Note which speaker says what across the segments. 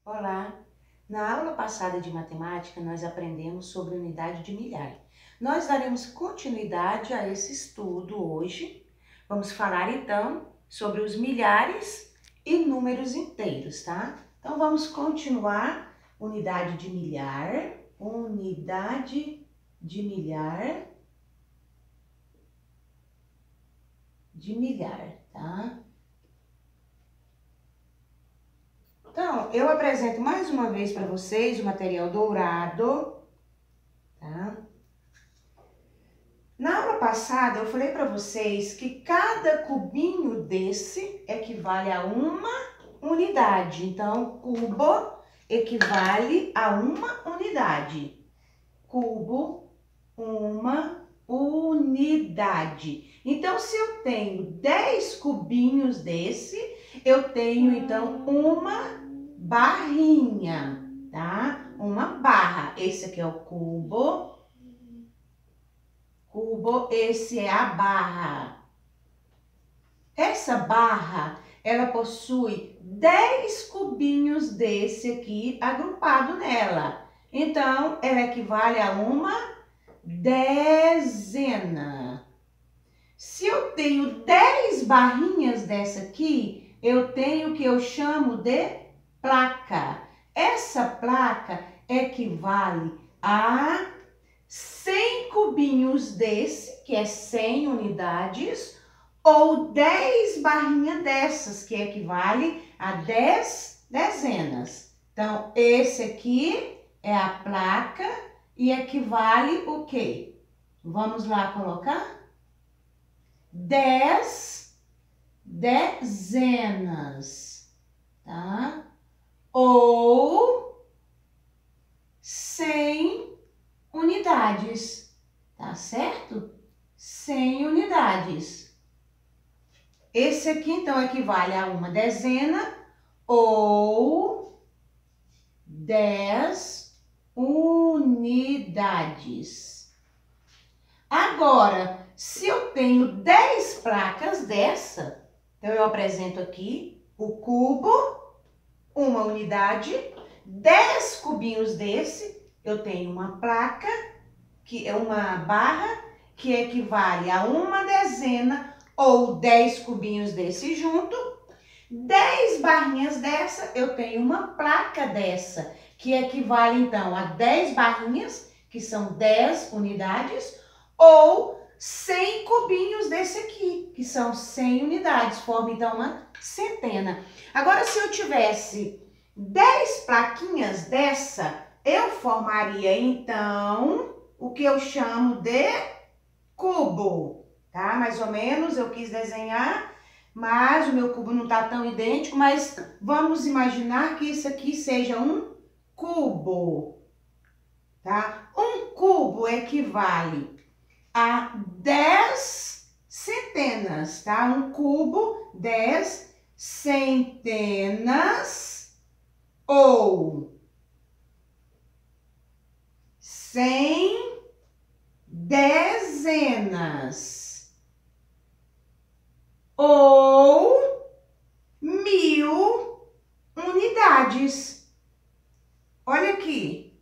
Speaker 1: Olá! Na aula passada de matemática, nós aprendemos sobre unidade de milhar. Nós daremos continuidade a esse estudo hoje. Vamos falar então sobre os milhares e números inteiros, tá? Então vamos continuar unidade de milhar, tá? Então, eu apresento mais uma vez para vocês o material dourado, tá? Na aula passada, eu falei para vocês que cada cubinho desse equivale a uma unidade. Então, cubo equivale a uma unidade. Cubo, uma unidade. Então, se eu tenho 10 cubinhos desse, eu tenho, então, uma barrinha, tá? Uma barra. Esse aqui é o cubo. Esse é a barra. Essa barra, ela possui 10 cubinhos desse aqui agrupado nela. Então, ela equivale a uma dezena. Se eu tenho 10 barrinhas dessa aqui, eu tenho o que eu chamo de placa. Essa placa equivale a 100 cubinhos desse, que é 100 unidades, ou 10 barrinhas dessas, que equivale a 10 dezenas. Então, esse aqui é a placa e equivale o quê? Vamos lá colocar? 10 dezenas, tá? Ou 100 unidades, tá certo? 100 unidades. Esse aqui, então, equivale a uma dezena ou 10 unidades. Agora, se eu tenho 10 placas dessa, então eu apresento aqui o cubo, uma unidade, 10 cubinhos desse, eu tenho uma placa, que é uma barra, que equivale a uma dezena ou 10 cubinhos desse junto. 10 barrinhas dessa, eu tenho uma placa dessa, que equivale então a 10 barrinhas, que são 10 unidades, ou 100 cubinhos desse aqui, que são 100 unidades, forma então uma centena. Agora, se eu tivesse 10 plaquinhas dessa, eu formaria, então, o que eu chamo de cubo, tá? Mais ou menos, eu quis desenhar, mas o meu cubo não tá tão idêntico, mas vamos imaginar que isso aqui seja um cubo, tá? Um cubo equivale a 10 centenas, tá? Um cubo, 10 centenas ou 100 dezenas ou 1000 unidades. Olha aqui,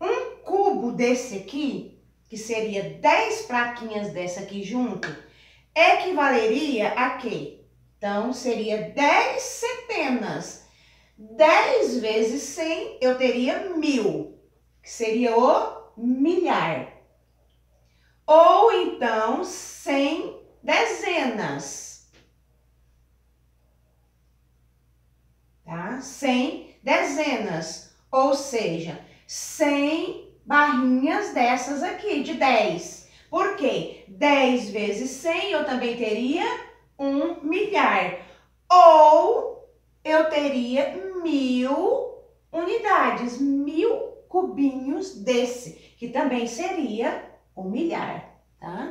Speaker 1: um cubo desse aqui, que seria 10 plaquinhas dessa aqui junto, equivaleria a quê? Então, seria 10 centenas. 10 vezes 100, eu teria 1000. Que seria o milhar. Ou então 100 dezenas, tá? 100 dezenas, ou seja, 100 barrinhas dessas aqui, de 10. Por quê? 10 vezes 100 eu também teria um milhar. Ou eu teria 1000 unidades, 1000 cubinhos desse, que também seria um milhar, tá?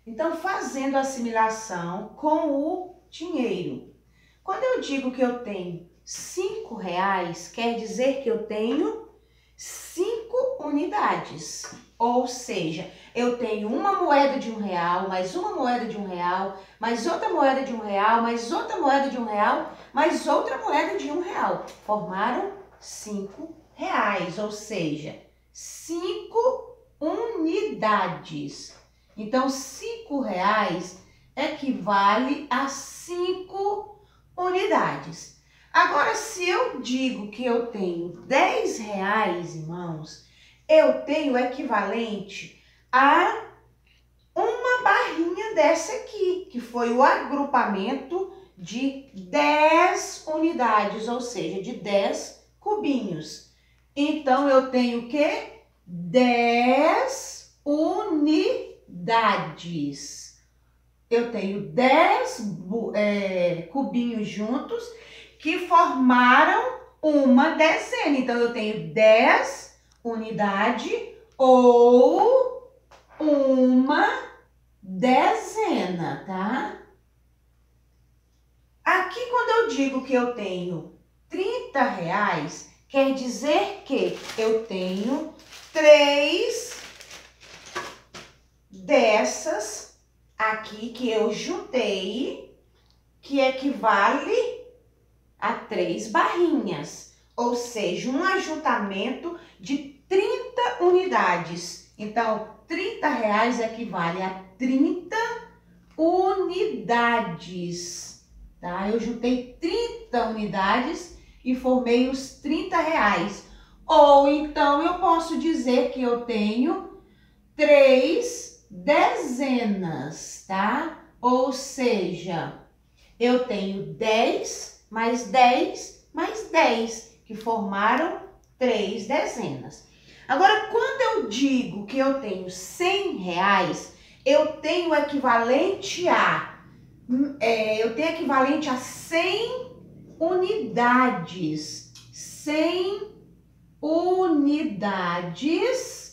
Speaker 1: Então, fazendo a assimilação com o dinheiro. Quando eu digo que eu tenho R$5, quer dizer que eu tenho 5 unidades. Ou seja, eu tenho uma moeda de R$1, mais uma moeda de R$1, mais outra moeda de R$1, mais outra moeda de R$1, mais outra moeda de R$1. Formaram R$5, ou seja, 5 unidades. Então, R$5 equivale a 5 unidades. Agora, se eu digo que eu tenho R$10, irmãos, eu tenho o equivalente a uma barrinha dessa aqui, que foi o agrupamento de 10 unidades, ou seja, de 10 cubinhos. Então, eu tenho o quê? 10 unidades. Eu tenho 10 cubinhos juntos que formaram uma dezena. Então, eu tenho 10 unidades ou uma dezena, tá? Aqui, quando eu digo que eu tenho R$30, quer dizer que eu tenho 3 dessas aqui que eu juntei, que equivale a 3 barrinhas, ou seja, um ajuntamento de 30 unidades. Então, R$30 equivale a 30 unidades, tá? Eu juntei 30 unidades e formei os R$30. Ou então, eu posso dizer que eu tenho 3 dezenas, tá? Ou seja, eu tenho 10 mais 10 mais 10, que formaram 3 dezenas. Agora, quando eu digo que eu tenho R$100, eu tenho o equivalente a 100 unidades. 100 unidades.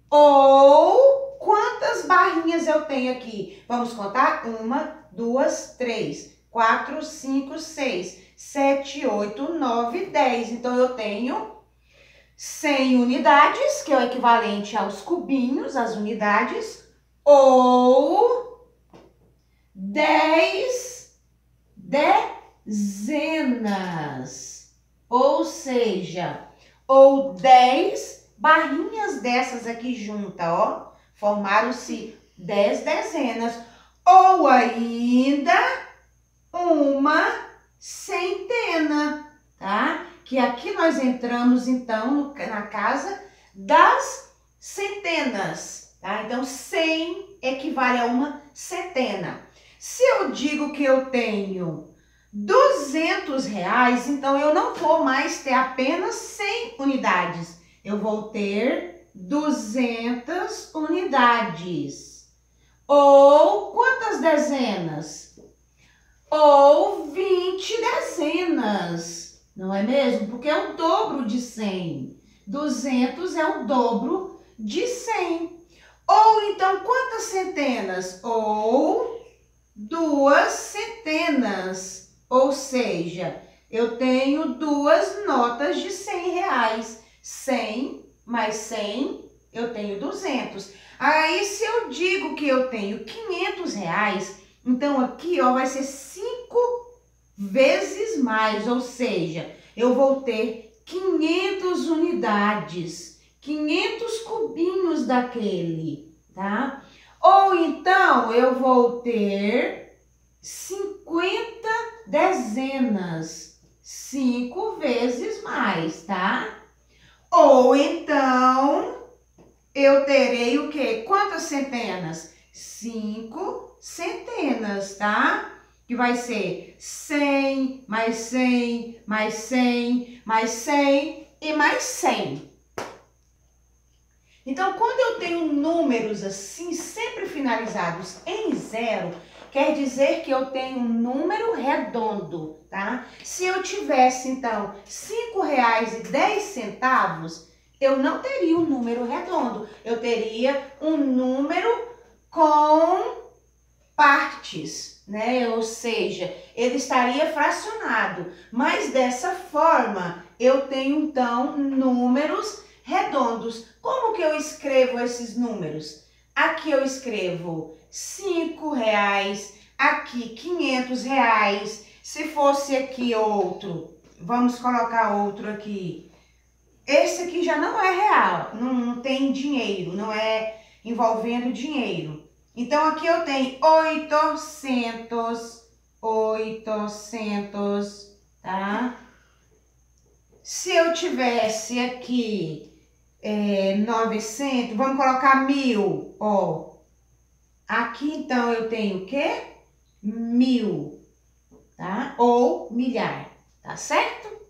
Speaker 1: Ou quantas barrinhas eu tenho aqui? Vamos contar? 1, 2, 3, 4, 5, 6, 7, 8, 9, 10. Então, eu tenho 100 unidades, que é o equivalente aos cubinhos, as unidades, ou 10 dezenas. Ou seja, ou 10 barrinhas dessas aqui juntas, ó, formaram-se 10 dezenas, ou ainda uma centena, tá? Que aqui nós entramos, então, na casa das centenas, tá? Então, 100 equivale a uma centena. Se eu digo que eu tenho R$200, então eu não vou mais ter apenas 100 unidades. Eu vou ter 200 unidades. Ou quantas dezenas? Ou 20 dezenas. Não é mesmo? Porque é o dobro de 100. 200 é o dobro de 100. Ou então, quantas centenas? Ou 2 centenas. Ou seja, eu tenho 2 notas de R$100. 100 mais 100, eu tenho 200. Aí, se eu digo que eu tenho R$500, então aqui, ó, vai ser 5 vezes mais, ou seja, eu vou ter 500 unidades, 500 cubinhos daquele, tá? Ou então, eu vou ter 50 dezenas, 5 vezes mais, tá? Ou então, eu terei o quê? Quantas centenas? 5 centenas, tá? Que vai ser 100, mais 100, mais 100, mais 100 e mais 100. Então, quando eu tenho números assim, sempre finalizados em 0, quer dizer que eu tenho um número redondo, tá? Se eu tivesse, então, R$5,10, eu não teria um número redondo. Eu teria um número com partes. né? Ou seja, ele estaria fracionado. Mas dessa forma, eu tenho então números redondos. Como que eu escrevo esses números? Aqui eu escrevo R$ 5, aqui R$ 500. Se fosse aqui outro, vamos colocar outro aqui. Esse aqui já não é real, não tem dinheiro, não é envolvendo dinheiro. Então, aqui eu tenho 800, tá? Se eu tivesse aqui 900, vamos colocar 1000, ó. Aqui, então, eu tenho o quê? 1000, tá? Ou milhar, tá certo?